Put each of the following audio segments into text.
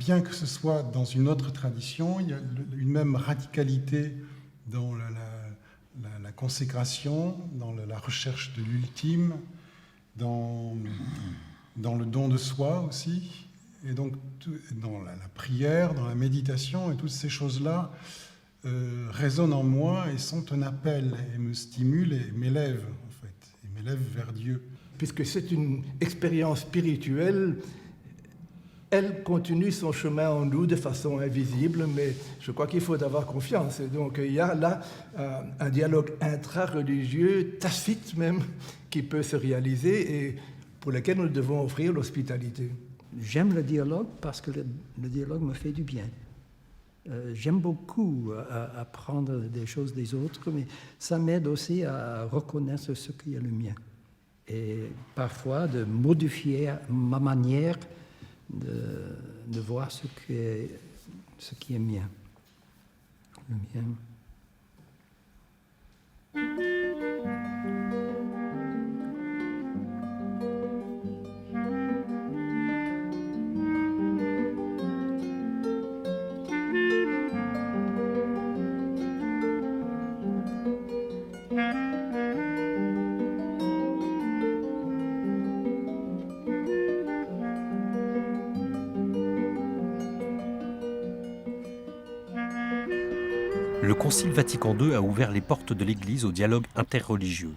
bien que ce soit dans une autre tradition, il y a une même radicalité dans la consécration, dans la recherche de l'ultime, dans le don de soi aussi, et donc dans la prière, dans la méditation, et toutes ces choses-là résonnent en moi et sont un appel, et me stimulent et m'élèvent, en fait, et m'élèvent vers Dieu. Puisque c'est une expérience spirituelle, elle continue son chemin en nous de façon invisible, mais je crois qu'il faut avoir confiance. Et donc il y a là un dialogue intra-religieux, tacite même, qui peut se réaliser et pour lequel nous devons offrir l'hospitalité. J'aime le dialogue parce que le dialogue me fait du bien. J'aime beaucoup apprendre des choses des autres, mais ça m'aide aussi à reconnaître ce qui est le mien. Et parfois de modifier ma manière de voir ce qui est mien. Le mien. Le Concile Vatican II a ouvert les portes de l'Église au dialogue interreligieux.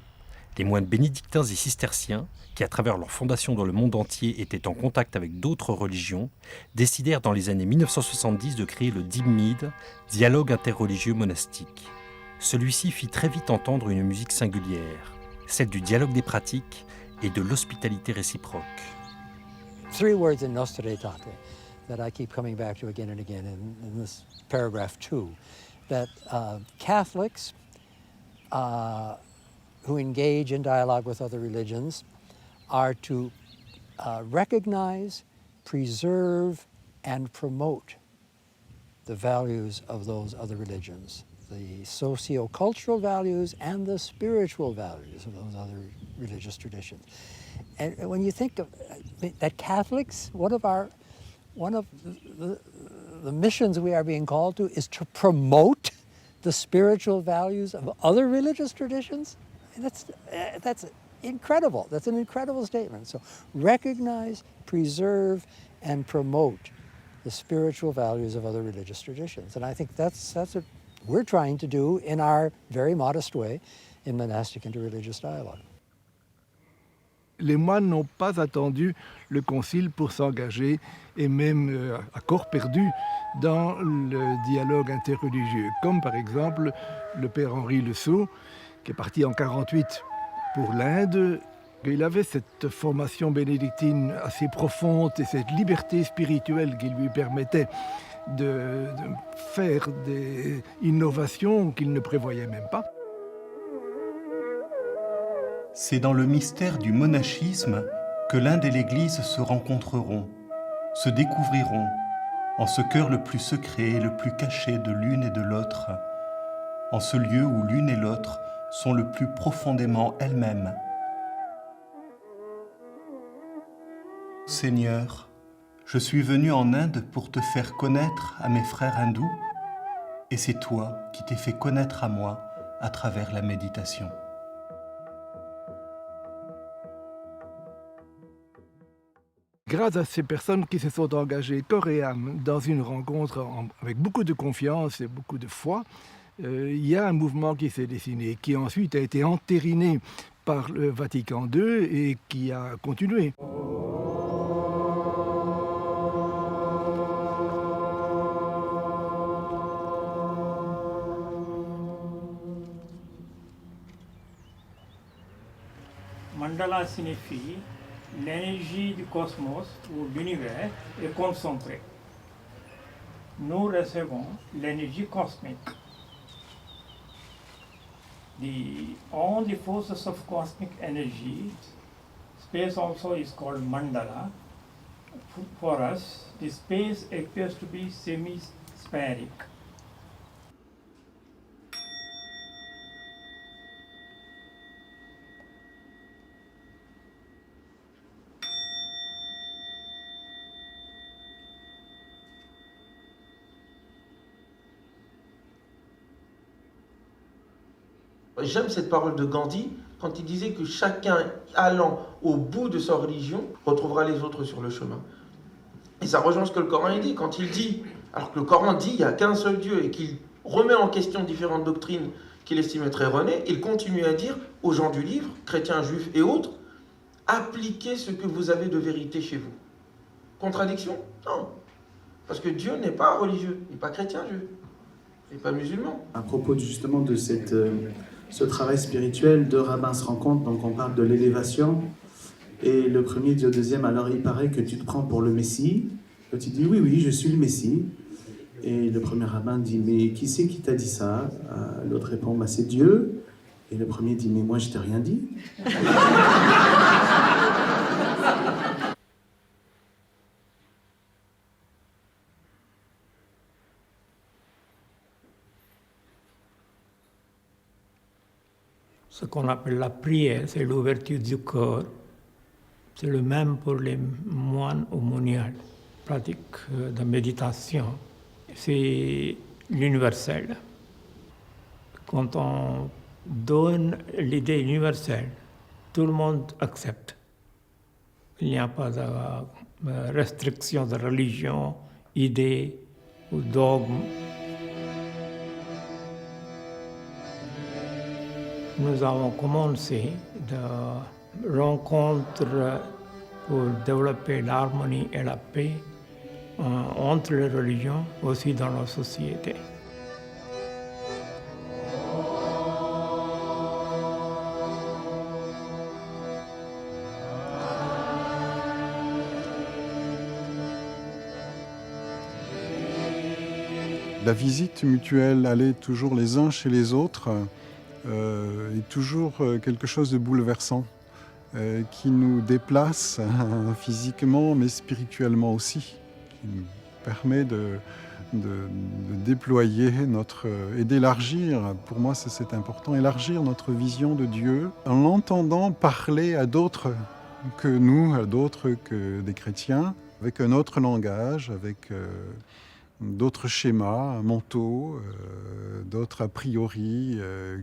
Les moines bénédictins et cisterciens, qui à travers leur fondation dans le monde entier étaient en contact avec d'autres religions, décidèrent dans les années 1970 de créer le DIMMID, Dialogue interreligieux monastique. Celui-ci fit très vite entendre une musique singulière, celle du dialogue des pratiques et de l'hospitalité réciproque. Three words in Nostra Aetate that I keep coming back to again and again in this paragraph 2. That Catholics who engage in dialogue with other religions are to recognize, preserve, and promote the values of those other religions, the socio-cultural values and the spiritual values of those other religious traditions. And when you think of that Catholics, one of the missions we are being called to is to promote the spiritual values of other religious traditions. That's incredible. That's an incredible statement. So recognize, preserve, and promote the spiritual values of other religious traditions. And I think that's what we're trying to do in our very modest way in monastic interreligious dialogue. Les moines n'ont pas attendu le concile pour s'engager, et même à corps perdu, dans le dialogue interreligieux. Comme par exemple le père Henri Le Sceau, qui est parti en 1948 pour l'Inde. Il avait cette formation bénédictine assez profonde et cette liberté spirituelle qui lui permettait de faire des innovations qu'il ne prévoyait même pas. C'est dans le mystère du monachisme que l'Inde et l'Église se rencontreront, se découvriront, en ce cœur le plus secret et le plus caché de l'une et de l'autre, en ce lieu où l'une et l'autre sont le plus profondément elles-mêmes. Seigneur, je suis venu en Inde pour te faire connaître à mes frères hindous, et c'est toi qui t'es fait connaître à moi à travers la méditation. Grâce à ces personnes qui se sont engagées corps et âme dans une rencontre avec beaucoup de confiance et beaucoup de foi, il y a un mouvement qui s'est dessiné, qui ensuite a été entériné par le Vatican II et qui a continué. Mandala signifie l'énergie du cosmos ou l'univers est concentrée. Nous recevons l'énergie cosmique. All the forces of cosmic energy, space also is called mandala. For us, the space appears to be semi-spheric. J'aime cette parole de Gandhi quand il disait que chacun allant au bout de sa religion retrouvera les autres sur le chemin. Et ça rejoint ce que le Coran dit quand il dit, alors que le Coran dit il n'y a qu'un seul Dieu et qu'il remet en question différentes doctrines qu'il estime être erronées, il continue à dire aux gens du livre, chrétiens, juifs et autres, appliquez ce que vous avez de vérité chez vous. Contradiction? Non. Parce que Dieu n'est pas religieux, il n'est pas chrétien, Dieu. Il n'est pas musulman. À propos justement de ce travail spirituel, deux rabbins se rencontrent, donc on parle de l'élévation. Et le premier dit au deuxième, alors il paraît que tu te prends pour le Messie. L'autre dit, oui, oui, je suis le Messie. Et le premier rabbin dit, mais qui c'est qui t'a dit ça? L'autre répond, bah, c'est Dieu. Et le premier dit, mais moi je t'ai rien dit. Ce qu'on appelle la prière, c'est l'ouverture du cœur. C'est le même pour les moines aumôniers. Pratique de méditation, c'est l'universel. Quand on donne l'idée universelle, tout le monde accepte. Il n'y a pas de restriction de religion, idée ou dogme. Nous avons commencé de rencontres pour développer l'harmonie et la paix entre les religions, aussi dans la société. La visite mutuelle, aller toujours les uns chez les autres, est toujours quelque chose de bouleversant, qui nous déplace physiquement mais spirituellement aussi, qui nous permet de déployer et d'élargir, pour moi c'est important, élargir notre vision de Dieu en l'entendant parler à d'autres que nous, à d'autres que des chrétiens, avec un autre langage, avec d'autres schémas mentaux, d'autres a priori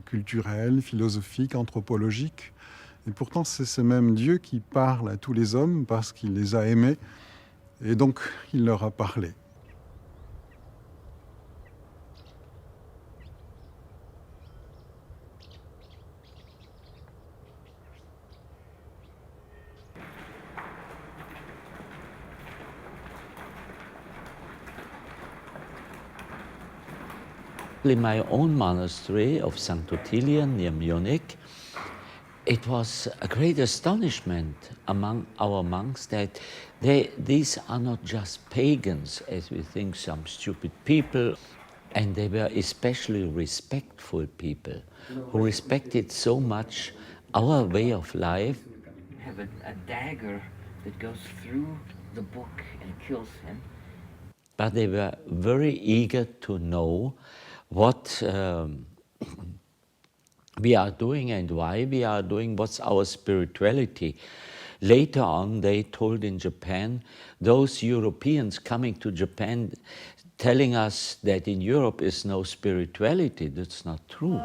culturels, philosophiques, anthropologiques. Et pourtant, c'est ce même Dieu qui parle à tous les hommes parce qu'il les a aimés et donc il leur a parlé. In my own monastery of St. Ottilian near Munich, it was a great astonishment among our monks that these are not just pagans, as we think, some stupid people, and they were especially respectful people who respected so much our way of life. We have a dagger that goes through the book and kills him. But they were very eager to know what we are doing and why we are doing, what's our spirituality. Later on, they told in Japan, those Europeans coming to Japan telling us that in Europe is no spirituality, that's not true.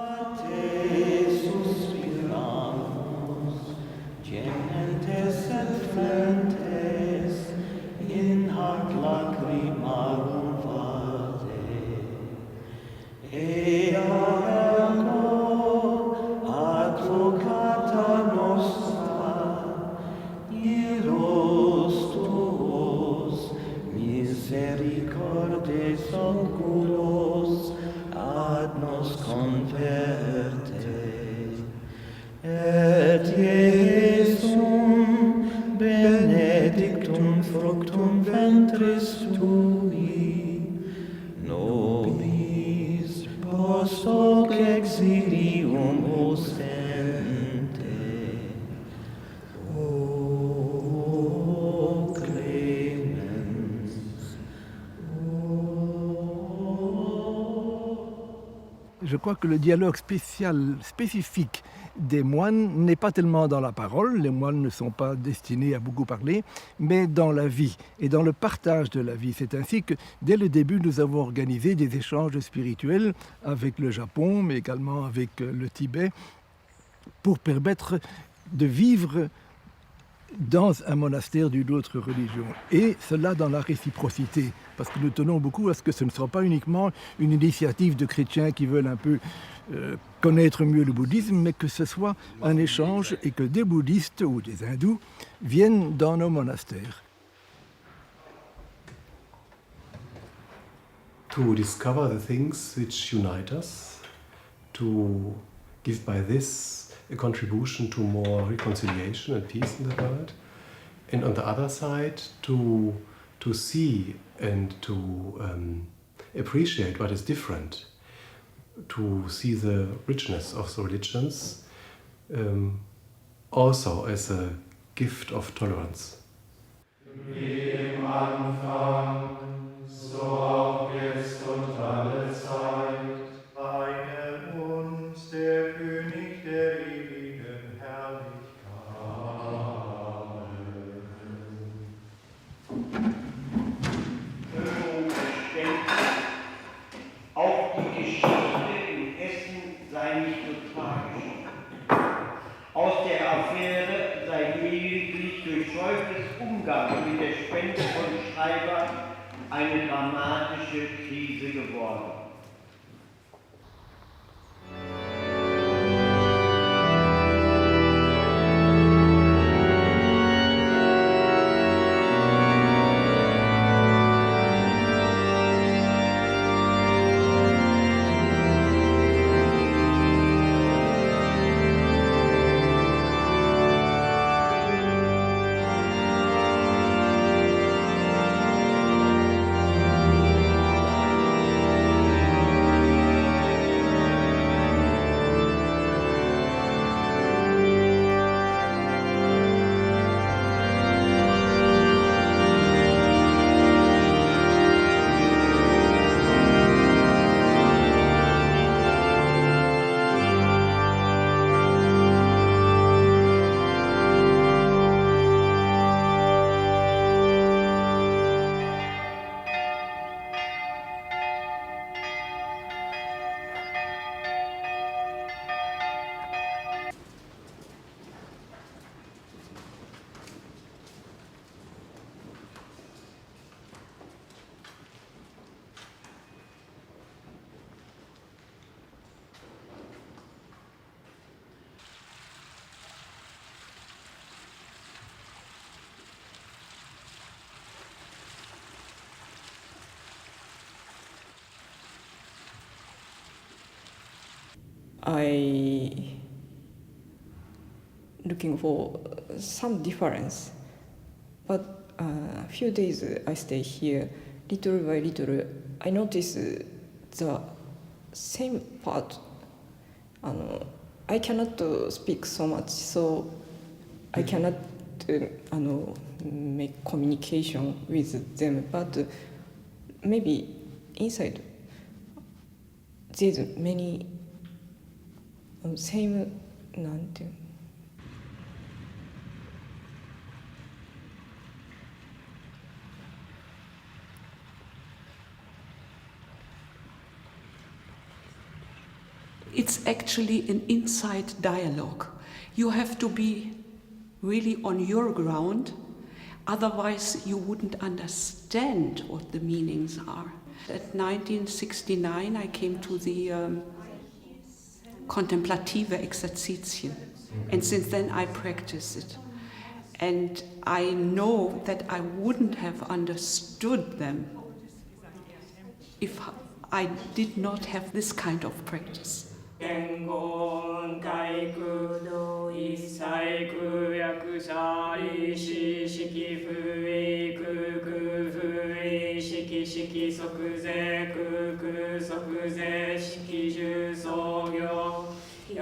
benedictum fructum ventris tui, nobis post hoc exilium ostente. O clemens, Je crois que le dialogue spécifique des moines n'est pas tellement dans la parole, les moines ne sont pas destinés à beaucoup parler, mais dans la vie et dans le partage de la vie. C'est ainsi que dès le début, nous avons organisé des échanges spirituels avec le Japon, mais également avec le Tibet, pour permettre de vivre dans un monastère d'une autre religion. Et cela dans la réciprocité, parce que nous tenons beaucoup à ce que ce ne soit pas uniquement une initiative de chrétiens qui veulent un peu connaître mieux le bouddhisme, mais que ce soit un échange et que des bouddhistes ou des hindous viennent dans nos monastères. To discover the things which unite us, to give by this a contribution to more reconciliation and peace in the world, and on the other side to see and to appreciate what is different, to see the richness of the religions also as a gift of tolerance. Wie im Anfang, so auch jetzt und alle Zeit, eine uns der König der ewigen Herrlichkeit. Amen. Auch die Geschichte in Essen sei nicht so tragisch. Aus der Affäre sei lediglich durch Schäufes Umgang mit der Spende von Schreiber eine dramatische Krise geworden. I looking for some difference, but a few days I stay here, little by little, I notice the same part. I cannot speak so much, so I cannot make communication with them, but maybe inside there's many same なんていうの It's actually an inside dialogue. You have to be really on your ground, otherwise you wouldn't understand what the meanings are. At 1969 I came to the Contemplative Exerzitien, and since then I practice it. And I know that I wouldn't have understood them if I did not have this kind of practice. 言語海空同一切空役者意識式不意空空不意識式即税空空即税式重創業役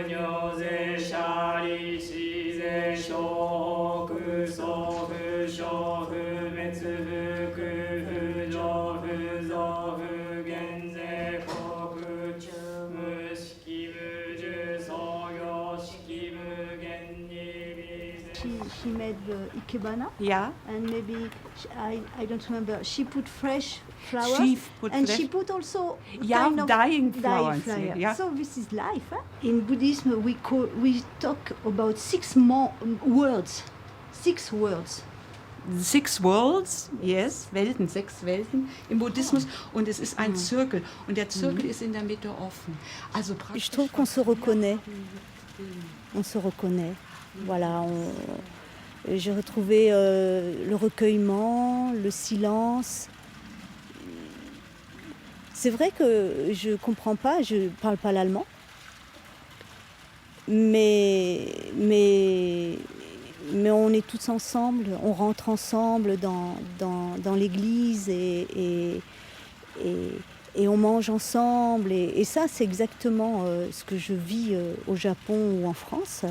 尿税者利子税小空総不小不滅不空不上不増不減税国中無式無重創業 she made the ikebana. Yeah. And maybe I don't remember. She put fresh flowers. She put also kind of dying flowers. flower. Yeah. So this is life. Huh? In Buddhism, we talk about 6 words. 6 words. 6 Worlds, yes, Welten, 6 Welten im Buddhismus. Und es ist ein Zirkel. Und der Zirkel ist in der Mitte offen. Also Je trouve qu'on se reconnaît. On se reconnaît. Voilà. J'ai retrouvé le recueillement, le silence. C'est vrai que je ne comprends pas, je ne parle pas l'allemand. Mais on est tous ensemble, on rentre ensemble dans l'église et on mange ensemble. Et ça, c'est exactement ce que je vis au Japon ou en France.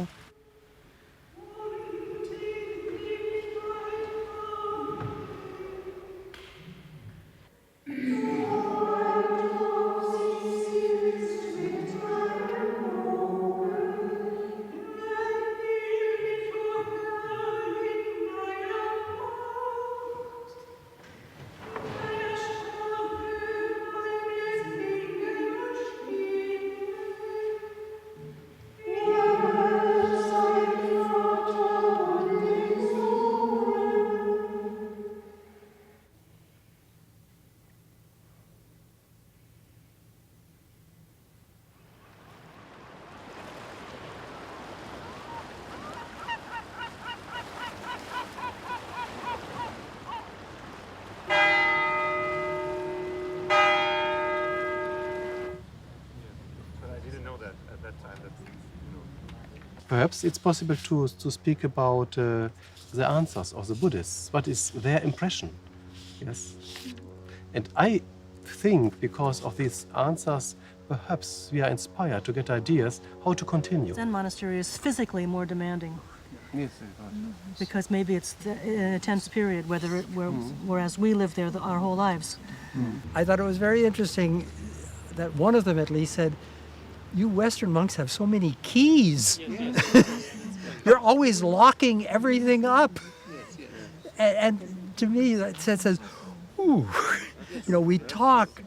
Perhaps it's possible to speak about the answers of the Buddhists. What is their impression? Yes. And I think because of these answers, perhaps we are inspired to get ideas how to continue. Zen monastery is physically more demanding. Yes, because maybe it's an intense period, whereas we live there our whole lives. I thought it was very interesting that one of them at least said, "You Western monks have so many keys. You're always locking everything up." And to me, that says, ooh, we talk,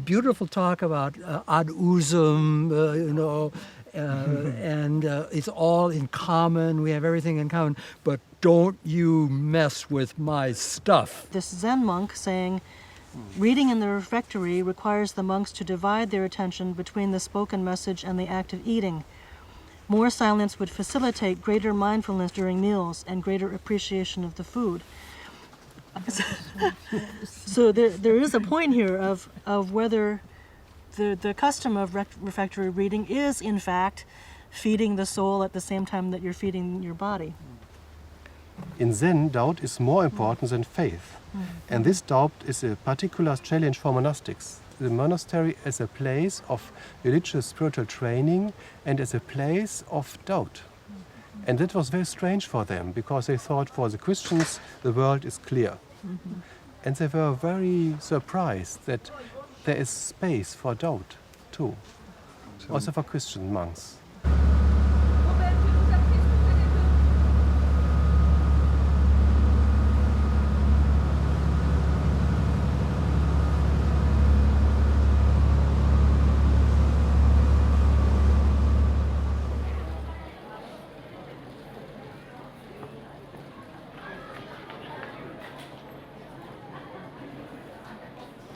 beautiful talk about ad usum, and it's all in common. We have everything in common, but don't you mess with my stuff. This Zen monk saying, reading in the refectory requires the monks to divide their attention between the spoken message and the act of eating. More silence would facilitate greater mindfulness during meals and greater appreciation of the food. So there is a point here of whether the custom of refectory reading is, in fact, feeding the soul at the same time that you're feeding your body. In Zen, doubt is more important than faith. And this doubt is a particular challenge for monastics. The monastery is a place of religious spiritual training and as a place of doubt. And that was very strange for them because they thought for the Christians the world is clear. And they were very surprised that there is space for doubt too, also for Christian monks.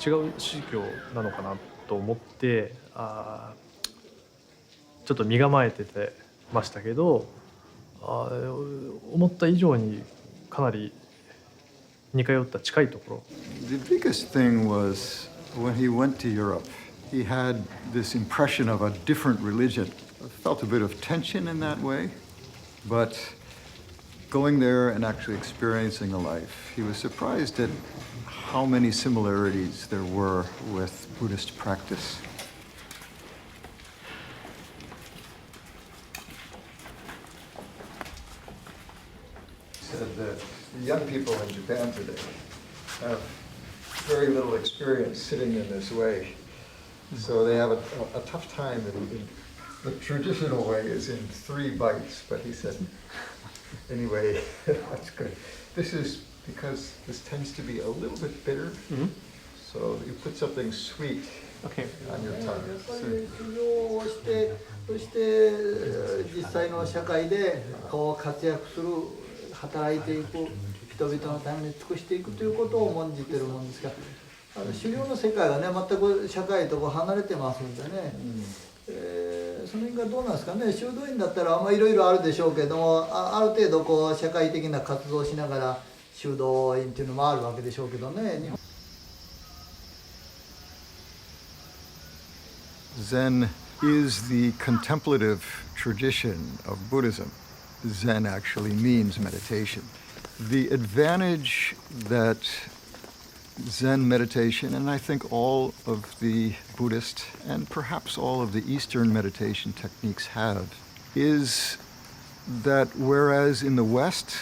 違う宗教なのかなと思ってちょっと身構えてましたけど思った以上にかなり似通った近いところ。The biggest thing was when he went to Europe, he had this impression of a different religion. I felt a bit of tension in that way, but going there and actually experiencing the life, he was surprised at how many similarities there were with Buddhist practice. He said that the young people in Japan today have very little experience sitting in this way, so they have a tough time in the traditional way is in 3 bites, but he said, anyway, that's good. This is because this tends to be a little bit bitter, so you put something sweet on your tongue. 修行をして、そして実際の社会でこう活躍する、働いていく、人々のために尽くしていくということを重んじているもんですが、修行の世界はね、全く社会と離れてますんでね。その辺がどうなんですかね。修道院だったらいろいろあるでしょうけども、ある程度こう社会的な活動をしながら修道院っていうのもあるわけでしょうけどね。Zen is the contemplative tradition of Buddhism. Zen actually means meditation. The advantage that Zen meditation, and I think all of the Buddhist and perhaps all of the Eastern meditation techniques have, is that whereas in the West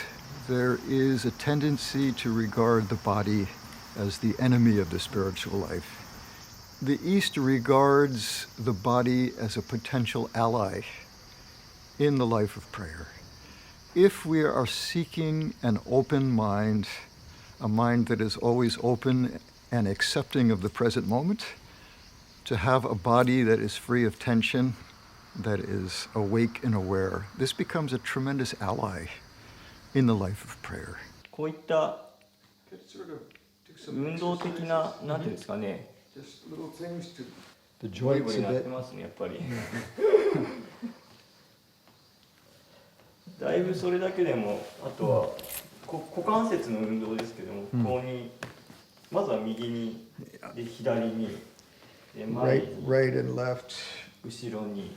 there is a tendency to regard the body as the enemy of the spiritual life, the East regards the body as a potential ally in the life of prayer. If we are seeking an open mind, a mind that is always open and accepting of the present moment, to have a body that is free of tension, that is awake and aware, this becomes a tremendous ally in the life of prayer. こういった運動的な、なんていうんですかね、ボリボリなってますね、やっぱり。だいぶそれだけでも、あとは股関節の運動ですけども、ここにまずは右に、で左に、で前に、後ろに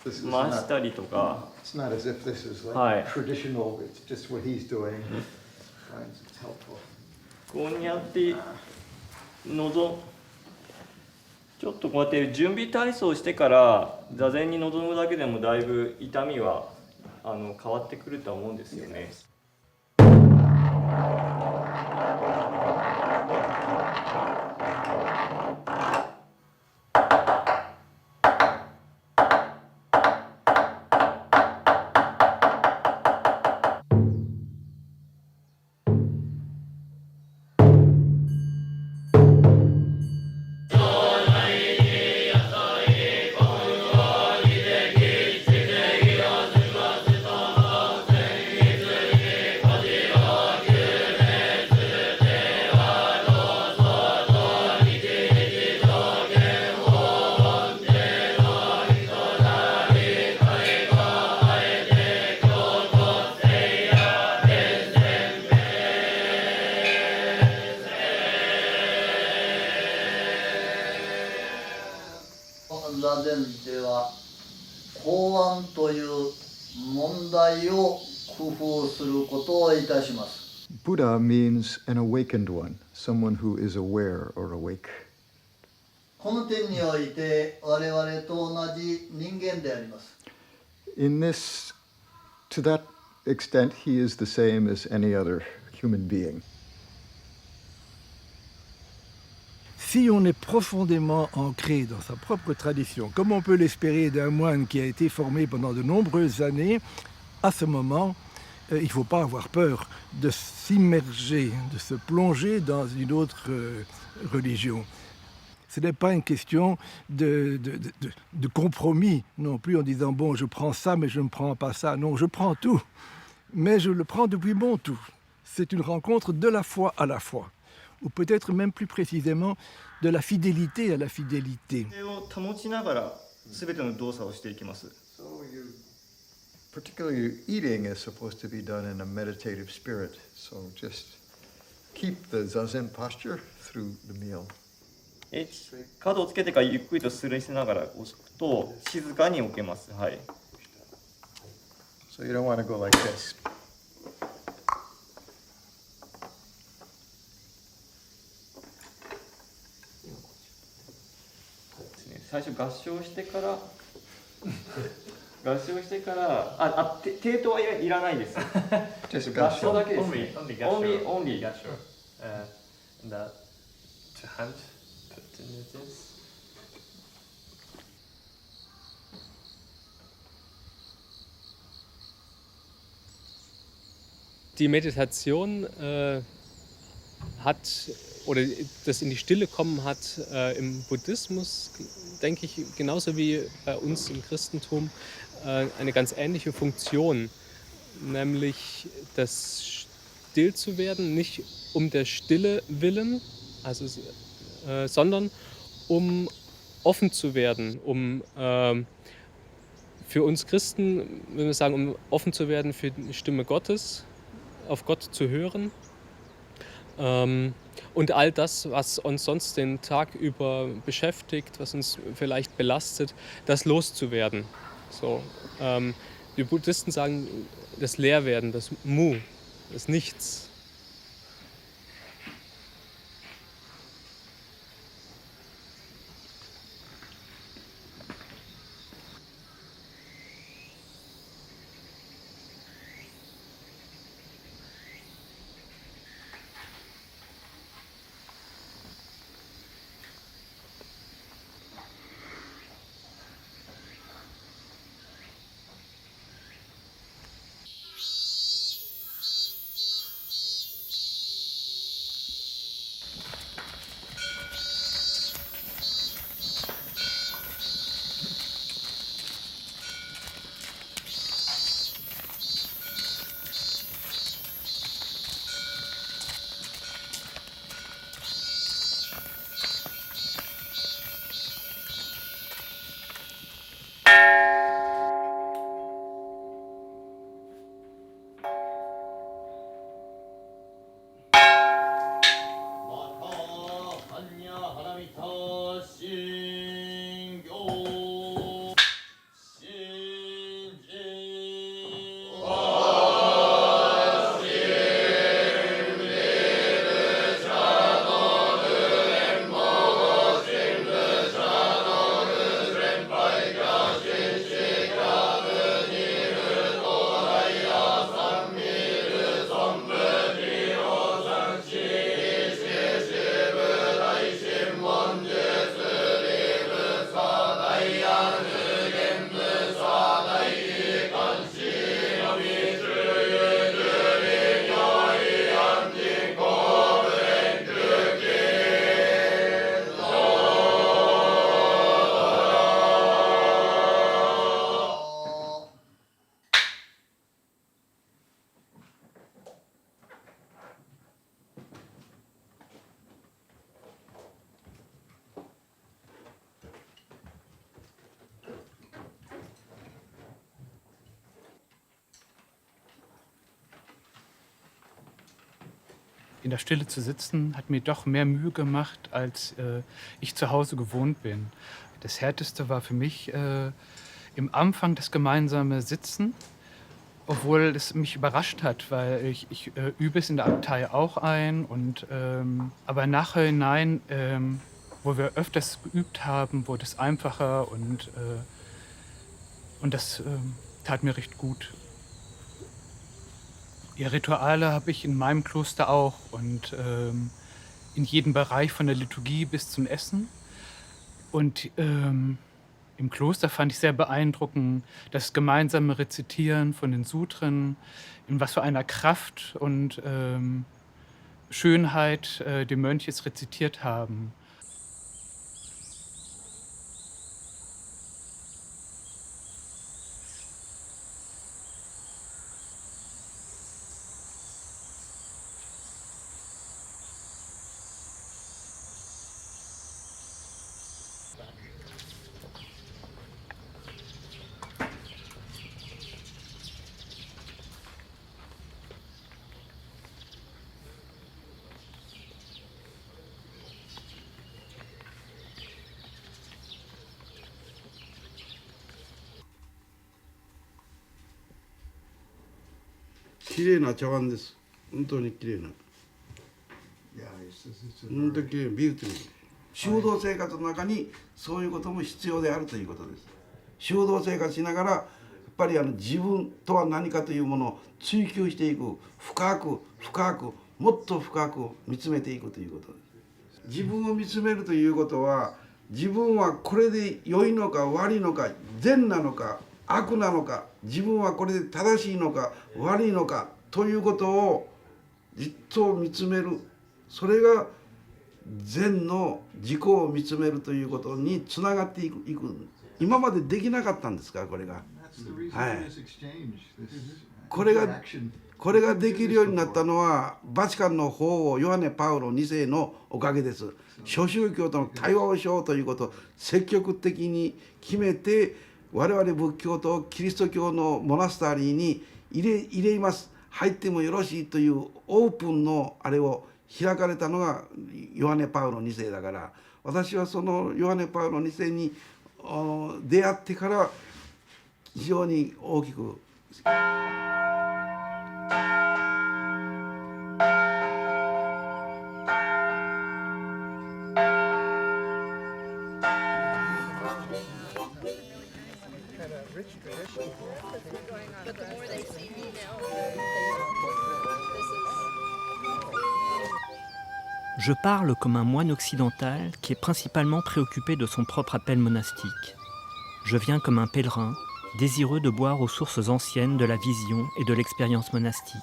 回したりとか。It's not as if this is like traditional, it's just what he's doing. Finds it's helpful. こうやってちょっとこうやって準備体操してから座禅に臨むだけでもだいぶ痛みは変わってくるとは思うんですよね。座禅では公安という問題を工夫することをいたします。Buddha means an awakened one, someone who is aware or awake. この点において我々と同じ人間であります。In this, to that extent, he is the same as any other human being. Si on est profondément ancré dans sa propre tradition, comme on peut l'espérer d'un moine qui a été formé pendant de nombreuses années, à ce moment, il ne faut pas avoir peur de s'immerger, de se plonger dans une autre religion. Ce n'est pas une question de compromis non plus en disant « bon, je prends ça, mais je ne prends pas ça ». Non, je prends tout, mais je le prends depuis mon tout. C'est une rencontre de la foi à la foi, ou peut-être même plus précisément de la fidélité à la fidélité. Particularly eating is supposed to be done in a meditative spirit, so just keep the zazen posture through the meal. 角をつけてからゆっくりとするしながら押すと静かに置けます。はい。So you don't want to go like this. 最初合掌してから手とはいらないです。合掌だけですね。Only 合掌。That to hand put in this. die Meditation hat, oder das in die Stille kommen hat im Buddhismus, denke ich, genauso wie bei uns im Christentum, eine ganz ähnliche Funktion, nämlich das still zu werden, nicht um der Stille willen, also, sondern um offen zu werden, um für uns Christen, wenn wir sagen, um offen zu werden für die Stimme Gottes, auf Gott zu hören. Und all das, was uns sonst den Tag über beschäftigt, was uns vielleicht belastet, das loszuwerden. So, die Buddhisten sagen das Leerwerden, das Mu, das Nichts. In der Stille zu sitzen, hat mir doch mehr Mühe gemacht, als ich zu Hause gewohnt bin. Das Härteste war für mich im Anfang das gemeinsame Sitzen, obwohl es mich überrascht hat, weil ich übe es in der Abtei auch ein. Aber nachher hinein, wo wir öfters geübt haben, wurde es einfacher und das tat mir recht gut. Ja, Rituale habe ich in meinem Kloster auch und in jedem Bereich von der Liturgie bis zum Essen. Und im Kloster fand ich sehr beeindruckend das gemeinsame Rezitieren von den Sutren, in was für einer Kraft und Schönheit die Mönche es rezitiert haben.綺麗な茶碗です。本当に綺麗な。本当に綺麗、ビューティフル。修道生活の中にそういうことも必要であるということです。修道生活しながらやっぱり自分とは何かというものを追求していく、深く深くもっと深く見つめていくということです。自分を見つめるということは、自分はこれで良いのか悪いのか、善なのか悪なのか、自分はこれで正しいのか悪いのかということをじっと見つめる、それが禅の自己を見つめるということにつながっていく。今までできなかったんですから、これが。はい、これができるようになったのはバチカンの法王ヨハネ・パウロ2世のおかげです。諸宗教との対話をしようということを積極的に決めて、我々仏教とキリスト教のモナスタリーに入れます、入ってもよろしいというオープンのあれを開かれたのがヨハネ・パウロ2世だから、私はそのヨハネ・パウロ2世に出会ってから非常に大きく。Je parle comme un moine occidental qui est principalement préoccupé de son propre appel monastique. Je viens comme un pèlerin, désireux de boire aux sources anciennes de la vision et de l'expérience monastique.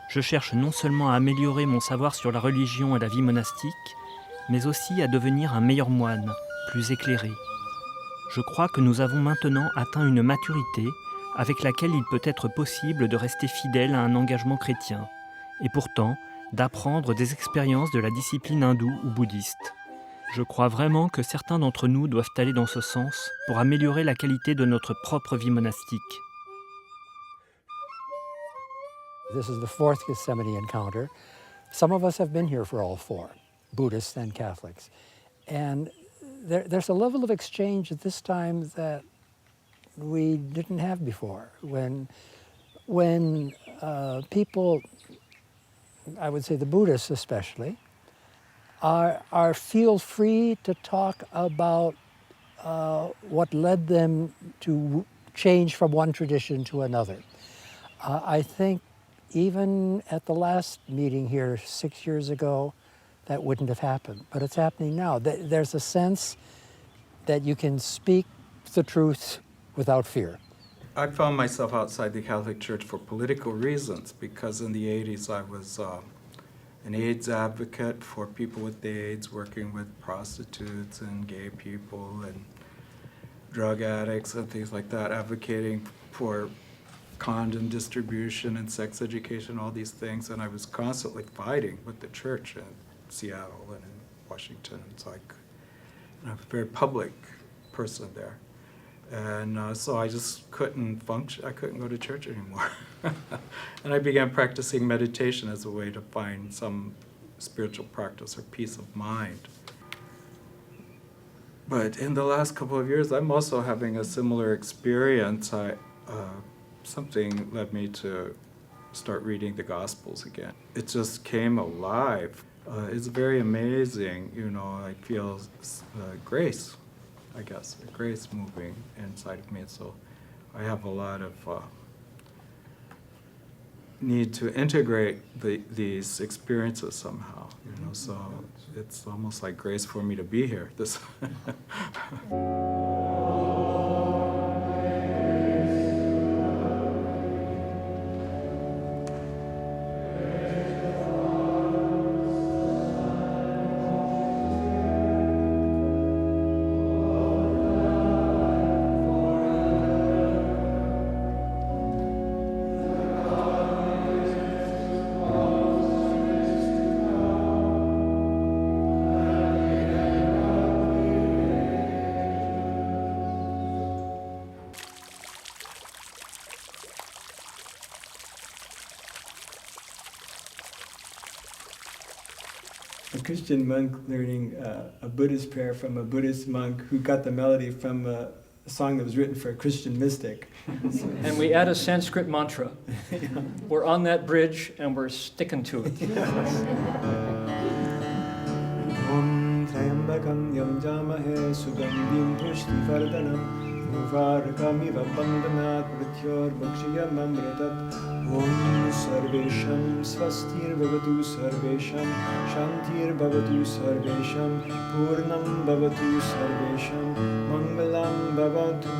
Je cherche non seulement à améliorer mon savoir sur la religion et la vie monastique, mais aussi à devenir un meilleur moine, plus éclairé. Je crois que nous avons maintenant atteint une maturité avec laquelle il peut être possible de rester fidèle à un engagement chrétien, et pourtant d'apprendre des expériences de la discipline hindoue ou bouddhiste. Je crois vraiment que certains d'entre nous doivent aller dans ce sens pour améliorer la qualité de notre propre vie monastique. This is the fourth Gethsemane encounter. Some of us have been here for all four, Buddhists and Catholics. And there's a level of exchange at this time that we didn't have before. When people, I would say the Buddhists especially, feel free to talk about what led them to change from one tradition to another. I think even at the last meeting here 6 years ago, that wouldn't have happened, but it's happening now. There's a sense that you can speak the truth without fear. I found myself outside the Catholic Church for political reasons, because in the 80s I was an AIDS advocate for people with AIDS, working with prostitutes and gay people and drug addicts and things like that, advocating for condom distribution and sex education, all these things, and I was constantly fighting with the church in Seattle and in Washington. It's like, I'm a very public person there. And so I just couldn't function, I couldn't go to church anymore. And I began practicing meditation as a way to find some spiritual practice or peace of mind. But in the last couple of years, I'm also having a similar experience. Something led me to start reading the Gospels again. It just came alive. It's very amazing, you know, I feel grace, I guess, grace moving inside of me. So I have a lot of need to integrate these experiences somehow, you know, so it's almost like grace for me to be here. This a Christian monk learning a Buddhist prayer from a Buddhist monk who got the melody from a song that was written for a Christian mystic. And we add a Sanskrit mantra. We're on that bridge and we're sticking to it. Om Trayambakam Yamjamahe Sugandhim Pushtivardanam Muvarkamiva Bandhanat Mrityor Mukshiyam Amritat Om Sarvesham Swastir Bhavatu Sarvesham Shantir Bhavatu Sarvesham Purnam Bhavatu Sarvesham Mangalam Bhavatu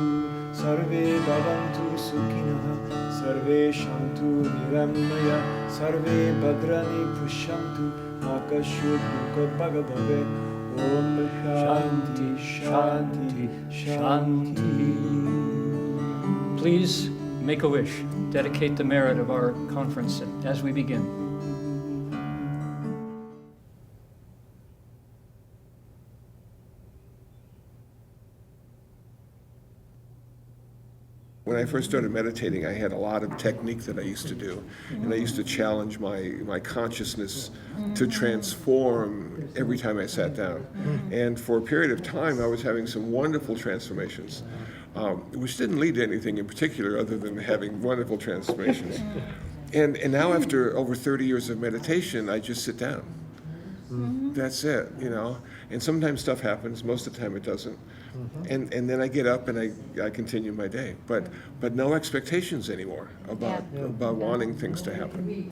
Sarve Bhavantu Sukhinah Sarve Shantu Niramaya Sarve Bhadrani Pushantu Akashubhuka Bhagavave Om Shanti Shanti Shanti. Please make a wish. Dedicate the merit of our conference as we begin. When I first started meditating, I had a lot of technique that I used to do, and I used to challenge my consciousness to transform every time I sat down. And for a period of time, I was having some wonderful transformations, which didn't lead to anything in particular other than having wonderful transformations. And now after over 30 years of meditation, I just sit down. That's it, you know. And sometimes stuff happens, most of the time it doesn't. And then I get up and I continue my day. But no expectations anymore about wanting things to happen.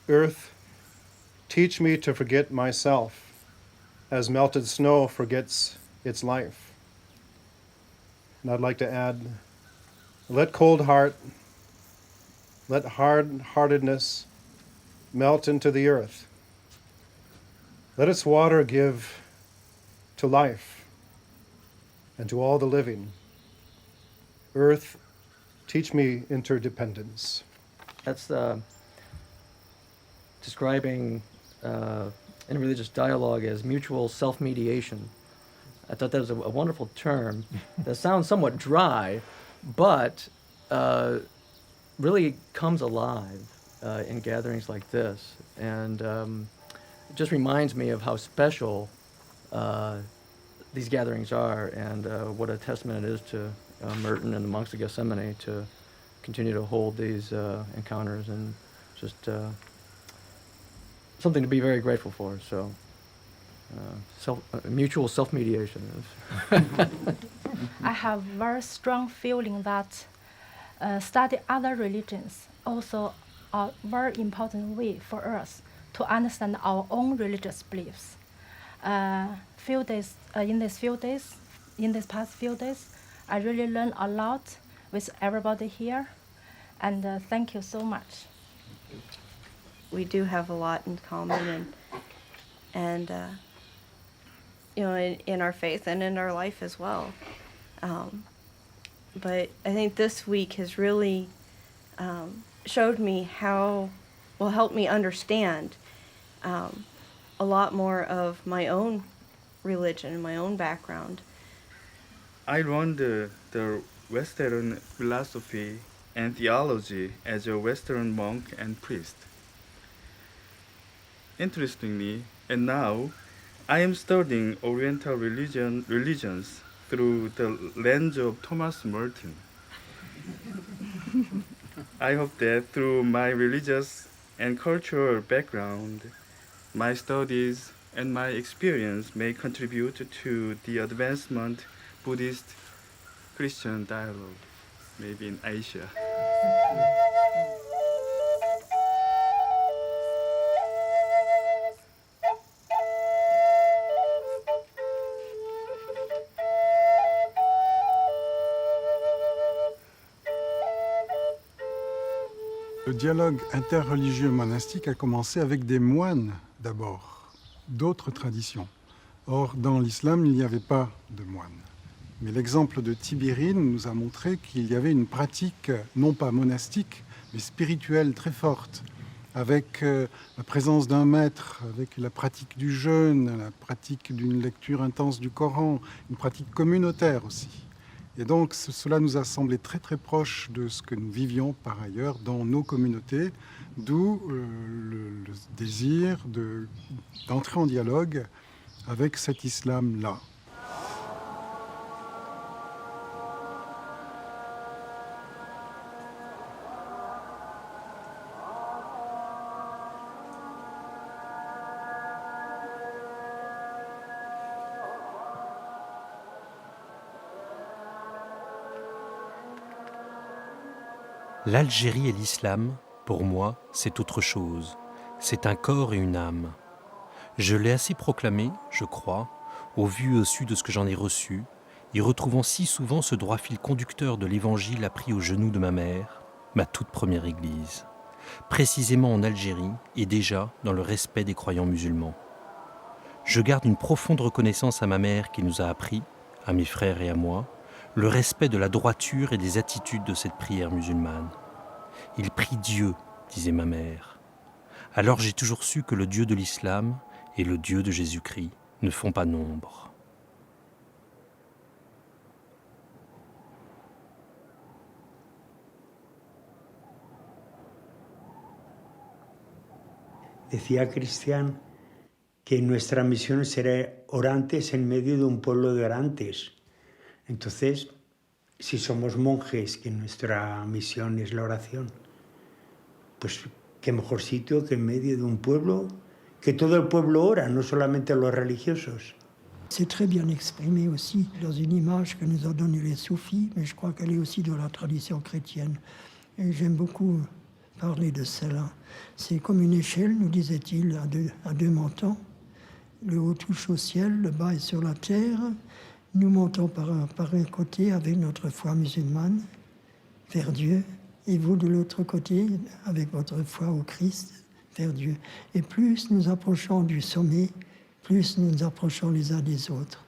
Earth, teach me to forget myself, as melted snow forgets its life. And I'd like to add, let cold heart, let hard-heartedness melt into the earth. Let its water give to life and to all the living. Earth, teach me interdependence. That's describing in religious dialogue as mutual self-mediation. I thought that was a wonderful term that sounds somewhat dry, but really comes alive in gatherings like this. And it just reminds me of how special these gatherings are and what a testament it is to Merton and the monks of Gethsemane to continue to hold these encounters, and just something to be very grateful for. So mutual self-mediation. I have very strong feeling that study other religions also a very important way for us to understand our own religious beliefs. In these past few days, I really learned a lot with everybody here, and thank you so much. We do have a lot in common, and you know, in our faith and in our life as well. But I think this week has really showed me helped me understand a lot more of my own religion and my own background. I learned the Western philosophy and theology as a Western monk and priest. Interestingly, and now I am studying Oriental religions through the lens of Thomas Merton. I hope that through my religious and cultural background, my studies and my experience may contribute to the advancement Buddhist-Christian dialogue, maybe in Asia. Le dialogue interreligieux monastique a commencé avec des moines d'abord, d'autres traditions. Or, dans l'islam, il n'y avait pas de moines. Mais l'exemple de Tibérine nous a montré qu'il y avait une pratique, non pas monastique, mais spirituelle très forte, avec la présence d'un maître, avec la pratique du jeûne, la pratique d'une lecture intense du Coran, une pratique communautaire aussi. Et donc cela nous a semblé très très proche de ce que nous vivions par ailleurs dans nos communautés, d'où le désir d'entrer en dialogue avec cet islam-là. L'Algérie et l'islam, pour moi, c'est autre chose. C'est un corps et une âme. Je l'ai assez proclamé, je crois, au vu et au su de ce que j'en ai reçu, y retrouvant si souvent ce droit fil conducteur de l'Évangile appris aux genoux de ma mère, ma toute première église, précisément en Algérie et déjà dans le respect des croyants musulmans. Je garde une profonde reconnaissance à ma mère qui nous a appris, à mes frères et à moi, le respect de la droiture et des attitudes de cette prière musulmane. Il prie Dieu, disait ma mère. Alors j'ai toujours su que le Dieu de l'islam et le Dieu de Jésus-Christ ne font pas nombre. Decía Cristian que nuestra misión será orantes en medio de un pueblo de orantes. Entonces, si somos monjes, que nuestra misión es la oración, pues qué mejor sitio que en medio de un pueblo, que todo el pueblo ora, no solamente los religiosos. C'est très bien exprimé aussi dans une image que nous ont donnée les soufis, mais je crois qu'elle est aussi de la tradition chrétienne. Et j'aime beaucoup parler de cela. C'est comme une échelle, nous disait-il, à deux montants. Le haut touche au ciel, le bas est sur la terre. Nous montons par un côté avec notre foi musulmane vers Dieu, et vous de l'autre côté avec votre foi au Christ vers Dieu. Et plus nous approchons du sommet, plus nous nous approchons les uns des autres.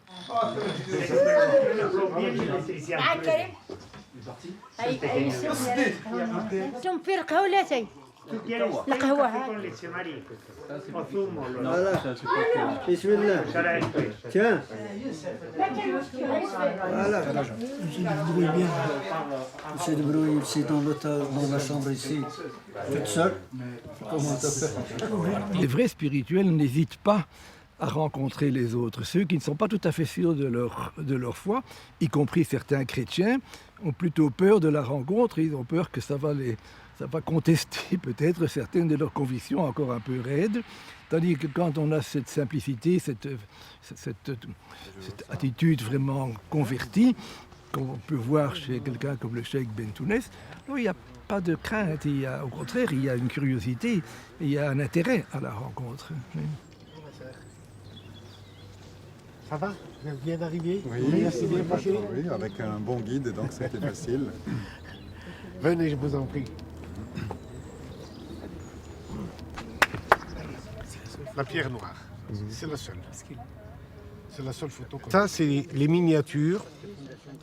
Tiens. Voilà. Je me débrouille bien. Je me débrouille ici dans la chambre ici. Toute seule. Les vrais spirituels n'hésitent pas à rencontrer les autres. Ceux qui ne sont pas tout à fait sûrs de leur foi, y compris certains chrétiens, ont plutôt peur de la rencontre. Ils ont peur que ça va contester peut-être certaines de leurs convictions encore un peu raides. Tandis que quand on a cette simplicité, cette attitude vraiment convertie, qu'on peut voir chez quelqu'un comme le cheikh Bentounès, il n'y a pas de crainte. Au contraire, il y a une curiosité, il y a un intérêt à la rencontre. Ça va? Vous venez d'arriver? Oui, oui, avec un bon guide, donc c'était facile. Venez, je vous en prie. La pierre noire, c'est la seule. C'est la seule photo. Ça, c'est les miniatures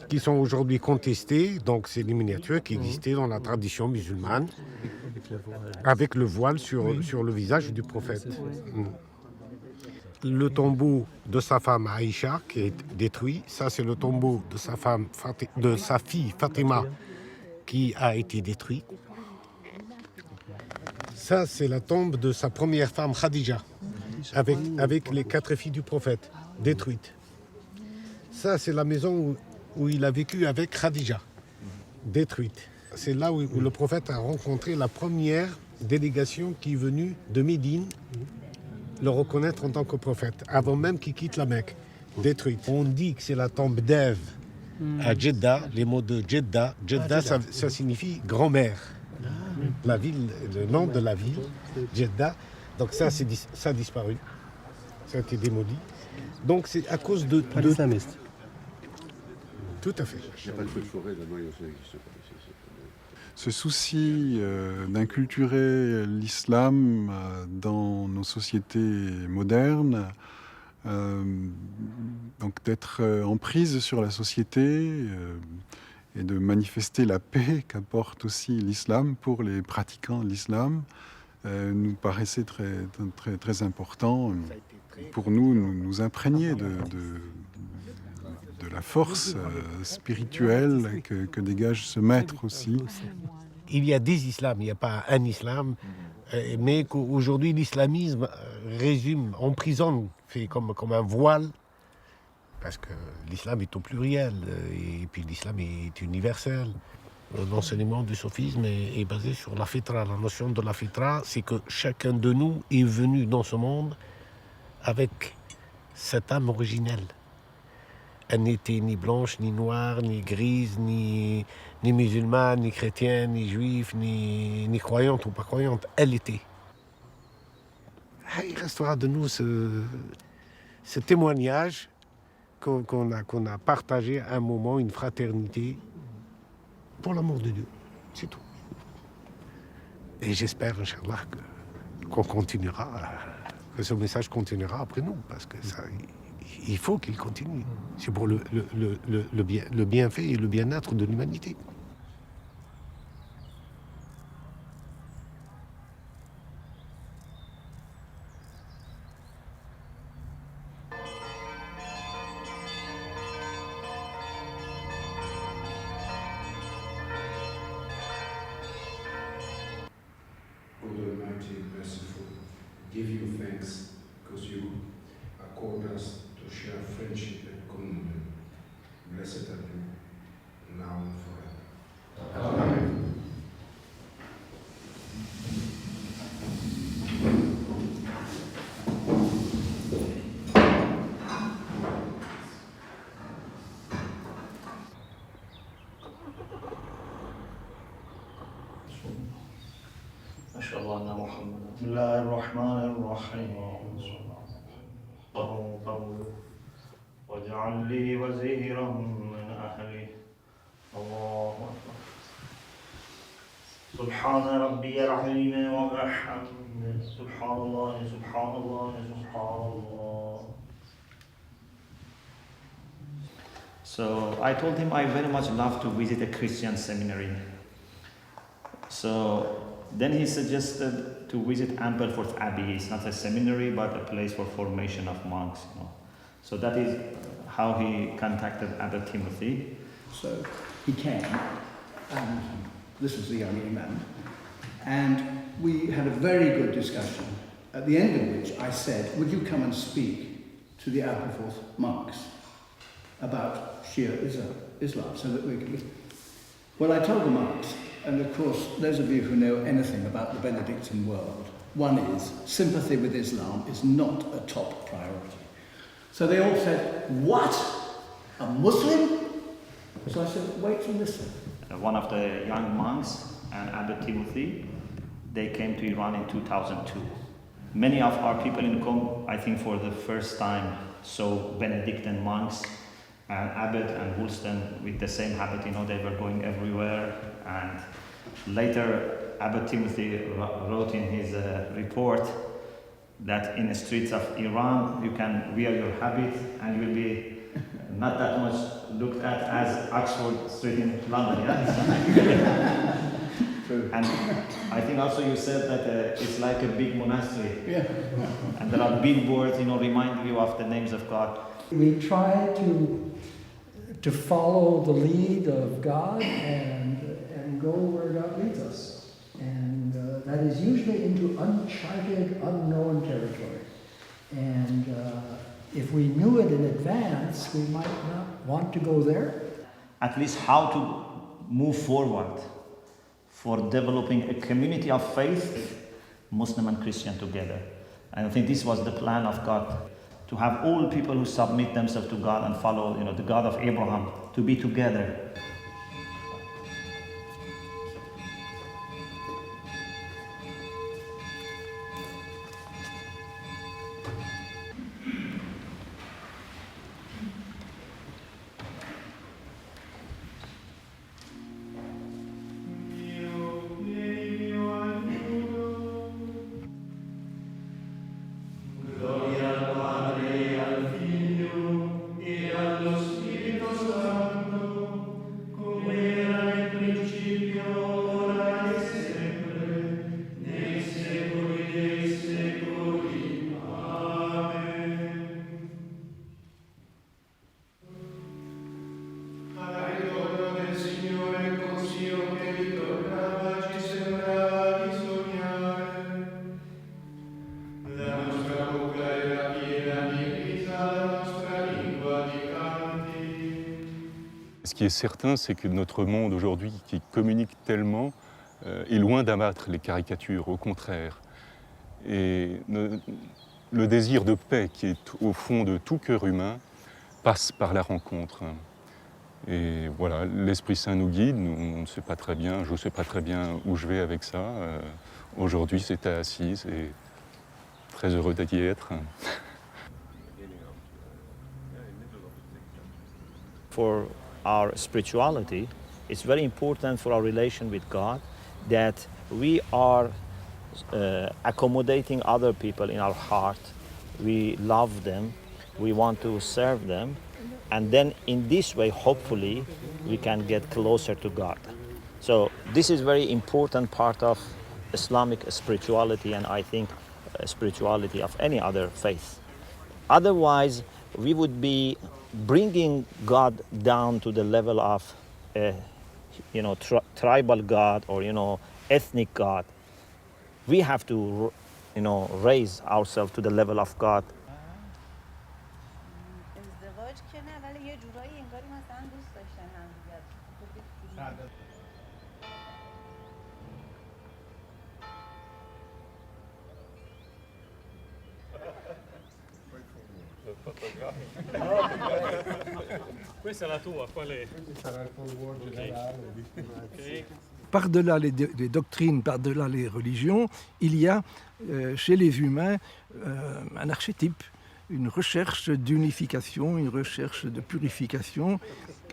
qui sont aujourd'hui contestées. Donc, c'est les miniatures qui existaient dans la tradition musulmane, avec le voile sur le visage du prophète. Le tombeau de sa femme Aïcha qui est détruit. Ça, c'est le tombeau de sa fille Fatima qui a été détruit. Ça, c'est la tombe de sa première femme Khadija, avec les 4 filles du prophète, détruites. Ça, c'est la maison où il a vécu avec Khadija, détruite. C'est là où le prophète a rencontré la première délégation qui est venue de Médine, le reconnaître en tant que prophète, avant même qu'il quitte la Mecque, détruite. On dit que c'est la tombe d'Ève à Jeddah, les mots de Jeddah. Jeddah, ça signifie grand-mère. La ville, le nom de la ville, Jeddah. Donc ça a disparu, ça a été démoli. Donc c'est à cause de l'islamisme. Tout à fait. Ce souci d'inculturer l'islam dans nos sociétés modernes, donc d'être en prise sur la société et de manifester la paix qu'apporte aussi l'islam pour les pratiquants de l'islam, nous paraissait très important pour nous imprégner de la force spirituelle que dégage ce maître aussi. Il y a des islams, il n'y a pas un islam, mais qu'aujourd'hui l'islamisme résume, emprisonne, fait comme un voile, parce que l'islam est au pluriel, et puis l'islam est universel. L'enseignement du sophisme est basé sur la fitra. La notion de la fitra, c'est que chacun de nous est venu dans ce monde avec cette âme originelle. Elle n'était ni blanche, ni noire, ni grise, ni musulmane, ni chrétienne, ni juive, ni croyante ou pas croyante. Elle était. il restera de nous ce témoignage qu'on a partagé à un moment, une fraternité, pour l'amour de Dieu. C'est tout. Et j'espère, Inch'Allah, qu'on continuera, que ce message continuera après nous, parce que ça, il faut qu'il continue. C'est pour le bienfait et le bien-être de l'humanité. God Almighty, merciful, give you thanks because you accord us to share friendship and communion. Blessed are you, now and forever. Amen. أشهد أن محمدا بسم الله الرحمن الرحيم قول واجعل لي وزيرا من أهلي الله أكبر سبحان ربي العظيم وبحمده سبحان الله سبحان الله سبحان الله. So I told him I very much love to visit a Christian seminary. So then he suggested to visit Ampleforth Abbey. It's not a seminary, but a place for formation of monks. So that is how he contacted Abbot Timothy. So he came, and this was the young imam, and we had a very good discussion, at the end of which I said, would you come and speak to the Ampleforth monks about Shia Islam, so that we could... Well, I told the monks, and of course, those of you who know anything about the Benedictine world, one is, sympathy with Islam is not a top priority. So they all said, what? A Muslim? So I said, wait and listen. One of the young monks and Abbot Timothy, they came to Iran in 2002. Many of our people in Qom, I think for the first time, saw Benedictine monks and Abbot and Woolston with the same habit, they were going everywhere. And later, Abbot Timothy wrote in his report that in the streets of Iran, you can wear your habit and you will be not that much looked at as Oxford Street in London, yeah? True. And I think also you said that it's like a big monastery. Yeah. And there are billboards, reminding you of the names of God. We try to follow the lead of God and go where God leads us. And that is usually into uncharted, unknown territory. And if we knew it in advance, we might not want to go there. At least how to move forward for developing a community of faith, Muslim and Christian together. And I think this was the plan of God, to have all people who submit themselves to God and follow, the God of Abraham, to be together. Ce qui est certain, c'est que notre monde aujourd'hui, qui communique tellement, est loin d'abattre les caricatures, au contraire. Et le désir de paix qui est au fond de tout cœur humain passe par la rencontre. Et voilà, l'Esprit Saint nous guide, on ne sait pas très bien, je ne sais pas très bien où je vais avec ça. Aujourd'hui, c'était à Assise et très heureux d'y être. For our spirituality, it's very important for our relation with God that we are accommodating other people in our heart. We love them, we want to serve them, and then in this way, hopefully, we can get closer to God. So this is very important part of Islamic spirituality, and I think spirituality of any other faith. Otherwise, we would be bringing God down to the level of, tribal God or, ethnic God. We have to, raise ourselves to the level of God. Questa è la tua, qual è? Par-delà les doctrines, par-delà les religions, il y a chez les humains un archétype, une recherche d'unification, une recherche de purification.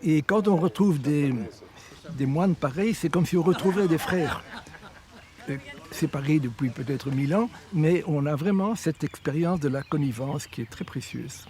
Et quand on retrouve des moines pareils, c'est comme si on retrouvait des frères séparés depuis peut-être 1000 ans, mais on a vraiment cette expérience de la connivence qui est très précieuse.